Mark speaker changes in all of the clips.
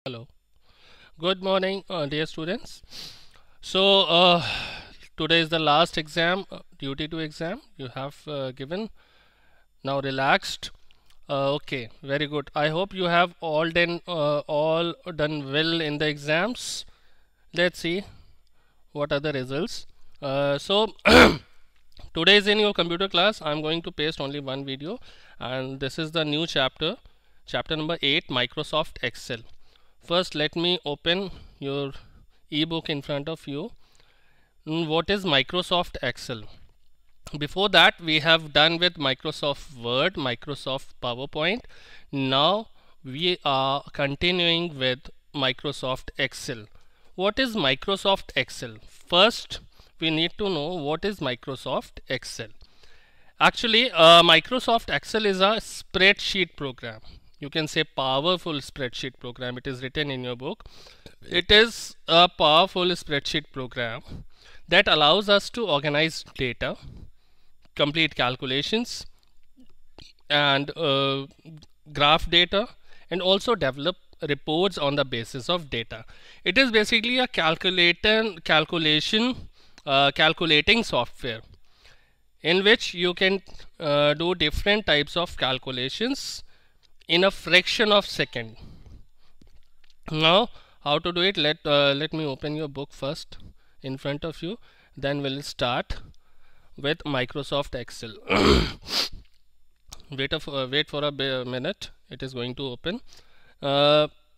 Speaker 1: Hello. Good morning, dear students. So, today is the last exam, duty to exam. You have given. Now relaxed. Okay, very good. I hope you have all done well in the exams. Let's see what are the results. So, today is in your computer class. I'm going to paste only one video, and this is the new chapter, chapter number 8, Microsoft Excel. First, let me open your ebook in front of you. What is Microsoft Excel? Before that, we have done with Microsoft Word, Microsoft PowerPoint. Now we are continuing with Microsoft Excel. What is Microsoft Excel? First, we need to know what is Microsoft Excel. Actually, Microsoft Excel is a spreadsheet program. You can say powerful spreadsheet program. It is written in your book. It is a powerful spreadsheet program that allows us to organize data, complete calculations, and graph data, and also develop reports on the basis of data. It is basically a calculating software in which you can do different types of calculations in a fraction of second. Now, how to do it? Let me open your book first in front of you. Then we'll start with Microsoft Excel. Wait for a minute. It is going to open.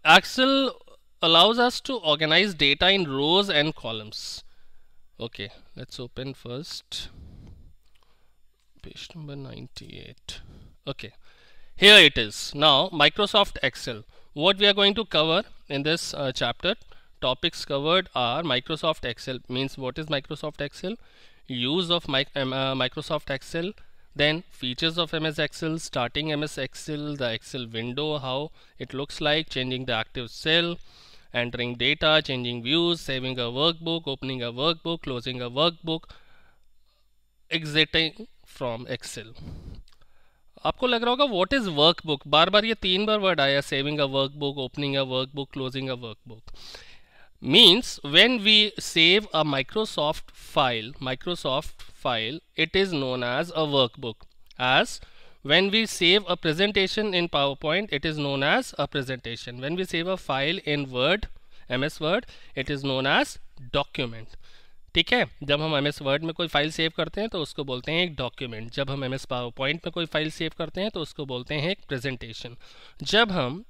Speaker 1: Excel allows us to organize data in rows and columns. Okay, let's open first. Page number 98. Okay. Here it is. Now, Microsoft Excel. What we are going to cover in this chapter, topics covered are Microsoft Excel. Means what is Microsoft Excel? Use of Microsoft Excel. Then features of MS Excel, starting MS Excel, the Excel window, how it looks like, changing the active cell, entering data, changing views, saving a workbook, opening a workbook, closing a workbook, exiting from Excel. आपको लग रहा होगा what is workbook. बार बार ये 3 बार word आया, saving a workbook, opening a workbook, closing a workbook. Means when we save a Microsoft file, it is known as a workbook. As when we save a presentation in PowerPoint, it is known as a presentation. When we save a file in Word, MS Word, it is known as document. ठीक है. जब हम MS word में कोई file save करते हैं तो उसको बोलते हैं एक डॉक्यूमेंट. जब हम MS पावरपॉइंट में कोई फाइल सेव करते हैं तो उसको बोलते हैं एक प्रेजेंटेशन. जब हम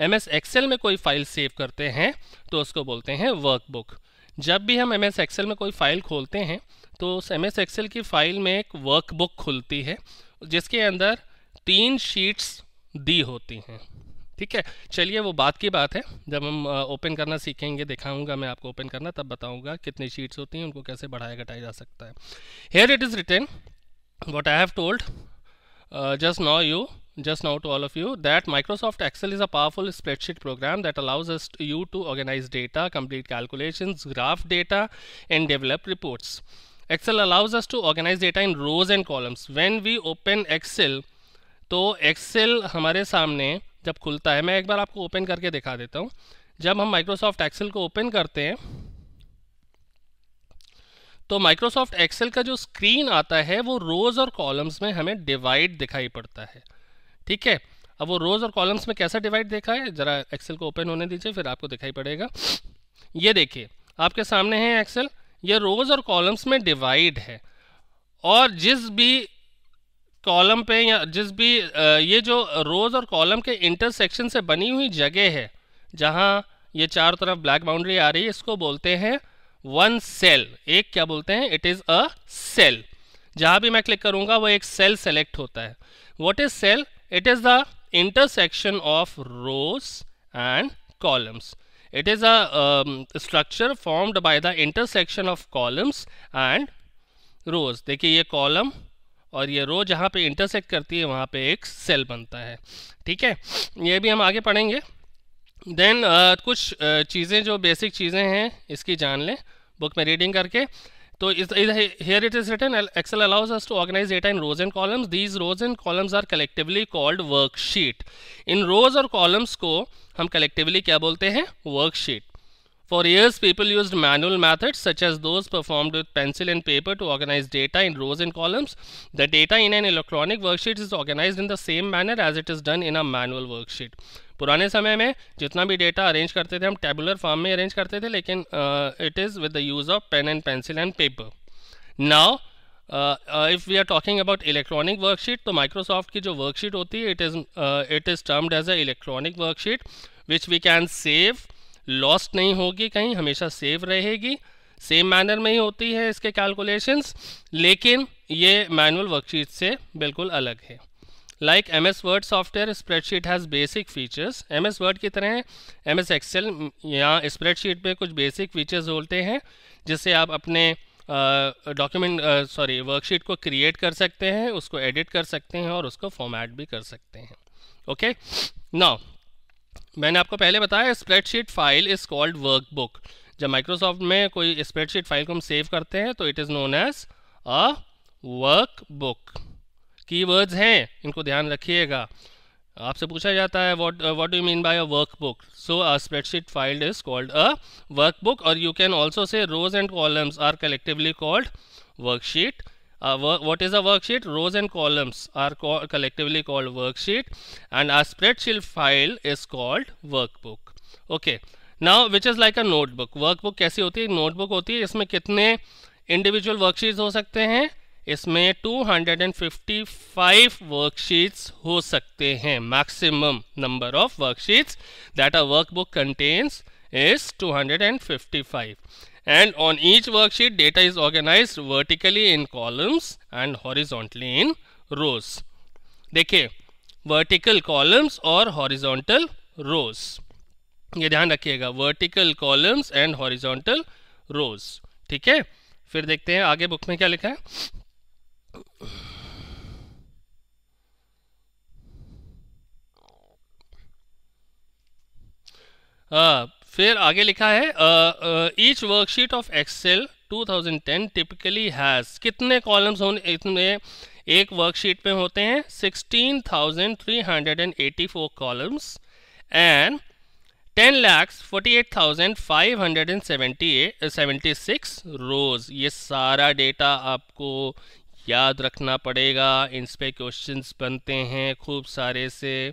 Speaker 1: MS एक्सेल में कोई फाइल सेव करते हैं तो उसको बोलते हैं वर्कबुक. जब भी हम MS एक्सेल में कोई फाइल खोलते हैं तो उस MS एक्सेल की फाइल में एक वर्कबुक खुलती है जिसके अंदर 3 शीट्स दी होती हैं. ठीक है. चलिए, वो बात की बात है. जब हम ओपन करना सीखेंगे, दिखाऊंगा मैं आपको ओपन करना, तब बताऊंगा कितनी शीट्स होती हैं, उनको कैसे बढ़ाया घटाया जा सकता है. Here it is written what I have told just now to all of you, that Microsoft Excel is a powerful spreadsheet program that allows you to organize data, complete calculations, graph data, and develop reports. Excel allows us to organize data in rows and columns. When we open Excel, तो Excel हमारे सामने जब खुलता है, मैं एक बार आपको open करके दिखा देता हूँ. जब हम माइक्रोसॉफ्ट एक्सेल को ओपन करते हैं तो माइक्रोसॉफ्ट एक्सेल का जो स्क्रीन आता है वो रोज और कॉलम्स में हमें डिवाइड दिखाई पड़ता है. ठीक है. अब वो रोज और कॉलम्स में कैसा डिवाइड देखा है, जरा एक्सेल को ओपन होने दीजिए, फिर आपको दिखाई पड़ेगा. ये देखिए, आपके सामने है एक्सेल. ये रोज और कॉलम्स में डिवाइड है, और जिस भी कॉलम पे या जिस भी ये जो रोज और कॉलम के इंटरसेक्शन से बनी हुई जगह है जहां ये चारों तरफ ब्लैक बाउंड्री आ रही है, इसको बोलते हैं वन सेल. एक क्या बोलते हैं? It is a cell. जहां भी मैं क्लिक करूंगा वो एक सेल सेलेक्ट होता है. What is cell? It is the intersection of rows and columns. It is a structure formed by the intersection of columns and rows. देखिए, ये कॉलम और ये रो जहाँ पे इंटरसेक्ट करती है वहाँ पे एक सेल बनता है. ठीक है. ये भी हम आगे पढ़ेंगे. देन कुछ चीज़ें जो बेसिक चीज़ें हैं इसकी जान लें बुक में रीडिंग करके. तो here it is written, Excel allows us to organize data in rows and columns. These rows and columns are collectively called worksheet. In rows और columns को हम collectively क्या बोलते हैं? Worksheet. For years, people used manual methods such as those performed with pencil and paper to organize data in rows and columns. The data in an electronic worksheet is organized in the same manner as it is done in a manual worksheet. पुराने समय में जितना भी data arrange करते थे हम tabular form में arrange करते थे, लेकिन it is with the use of pen and pencil and paper. Now if we are talking about electronic worksheet, तो माइक्रोसॉफ्ट की जो वर्कशीट होती है it is termed as a electronic worksheet which we can save. Lost नहीं होगी कहीं, हमेशा save रहेगी. सेम मैनर में ही होती है इसके कैलकुलेशंस, लेकिन ये मैनुअल वर्कशीट से बिल्कुल अलग है. Like MS word software, spreadsheet has basic features. MS word की तरह MS एक्सेल या स्प्रेडशीट में कुछ बेसिक फीचर्स होते हैं जिससे आप अपने वर्कशीट को क्रिएट कर सकते हैं, उसको एडिट कर सकते हैं और उसको फॉर्मेट भी कर सकते हैं. ओके, नाउ मैंने आपको पहले बताया spreadsheet file is called workbook. जब माइक्रोसॉफ्ट में कोई स्प्रेडशीट फाइल को हम सेव करते हैं तो it is known as a workbook. Keywords हैं, इनको ध्यान रखिएगा. आपसे पूछा जाता है what do you mean by a workbook. So a spreadsheet file is called a workbook, और you can also say rows and columns are collectively called worksheet. What is a worksheet? Rows and columns are collectively called worksheet, and a spreadsheet file is called workbook. Okay, now which is like a notebook. Workbook कैसी होती है? Notebook होती है. इसमें कितने individual worksheets हो सकते हैं? इसमें 255 वर्कशीट्स हो सकते हैं. Maximum number of worksheets that a workbook contains is 255. And on each worksheet data is organized vertically in columns and horizontally in rows. देखिए, vertical columns और horizontal rows, ये ध्यान रखिएगा. vertical columns and horizontal rows. ठीक है, फिर देखते हैं आगे बुक में क्या लिखा है. फिर आगे लिखा है each worksheet of Excel 2010 typically has. कितने कॉलम्स होने इतने एक वर्कशीट में होते हैं? 16,384 कॉलम्स एंड 10,48,576 रोज. ये सारा डेटा आपको याद रखना पड़ेगा. इन पे क्वेश्चंस बनते हैं खूब सारे से.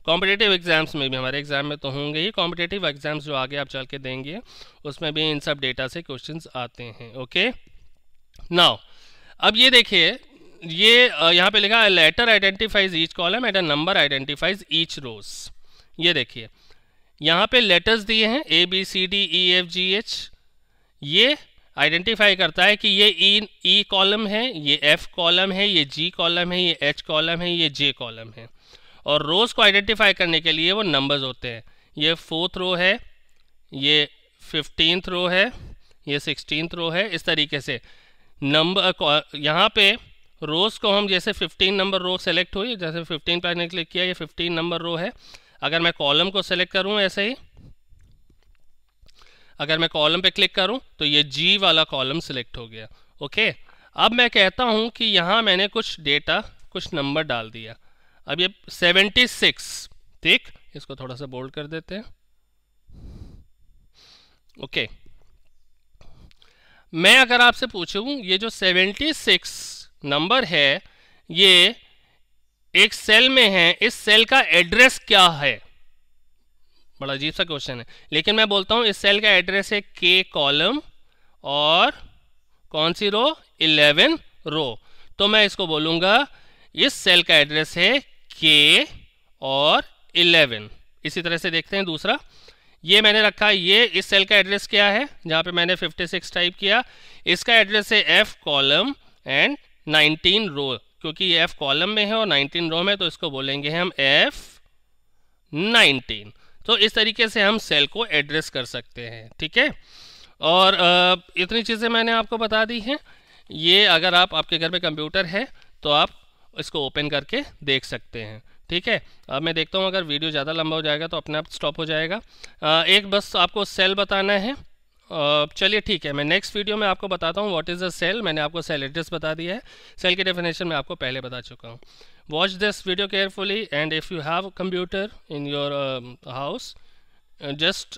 Speaker 1: कॉम्पिटिटिव एग्जाम्स में भी, हमारे एग्जाम में तो होंगे ही, कॉम्पिटिटिव एग्जाम्स जो आगे आप चल के देंगे उसमें भी इन सब डेटा से क्वेश्चंस आते हैं. ओके, नाउ अब ये देखिए, ये यहाँ पे लिखा है letter identifies each column and a number identifies each row. ये देखिए यहाँ पे लेटर्स दिए हैं ABCDEFGH. ये आइडेंटिफाई करता है कि ये E कॉलम है, ये F कॉलम है, ये G कॉलम है, ये H कॉलम है, ये J कॉलम है. और रोज़ को आइडेंटिफाई करने के लिए वो नंबर्स होते हैं. ये 4th रो है, ये 15th रो है, ये 16th रो है. इस तरीके से नंबर यहाँ पे रोज़ को हम जैसे 15 नंबर रो सेलेक्ट हुई, जैसे 15 पर क्लिक किया, ये 15 नंबर रो है. अगर मैं कॉलम को सेलेक्ट करूँ ऐसे ही, अगर मैं कॉलम पे क्लिक करूँ तो ये G वाला कॉलम सेलेक्ट हो गया. ओके, अब मैं कहता हूँ कि यहाँ मैंने कुछ डेटा, कुछ नंबर डाल दिया. अब ये 76, ठीक, इसको थोड़ा सा बोल्ड कर देते हैं. ओके, मैं अगर आपसे पूछूं ये जो 76 नंबर है ये एक सेल में है, इस सेल का एड्रेस क्या है? बड़ा अजीब सा क्वेश्चन है, लेकिन मैं बोलता हूं इस सेल का एड्रेस है K कॉलम और कौन सी रो? 11 रो. तो मैं इसको बोलूंगा इस सेल का एड्रेस है K और 11. इसी तरह से देखते हैं दूसरा, ये मैंने रखा, ये इस सेल का एड्रेस क्या है जहाँ पे मैंने 56 टाइप किया, इसका एड्रेस है F कॉलम एंड 19 रो. क्योंकि ये F कॉलम में है और 19 रो में, तो इसको बोलेंगे हम F19. तो इस तरीके से हम सेल को एड्रेस कर सकते हैं. ठीक है, और इतनी चीज़ें मैंने आपको बता दी हैं. ये अगर आपके घर में कंप्यूटर है तो आप इसको ओपन करके देख सकते हैं. ठीक है, अब मैं देखता हूँ अगर वीडियो ज़्यादा लंबा हो जाएगा तो अपने आप स्टॉप हो जाएगा. एक बस आपको सेल बताना है चलिए ठीक है, मैं नेक्स्ट वीडियो में आपको बताता हूँ व्हाट इज़ अ सेल। मैंने आपको सेल एड्रेस बता दिया है, सेल की डेफिनेशन मैं आपको पहले बता चुका हूँ। Watch this video carefully, and if you have computer in your house, just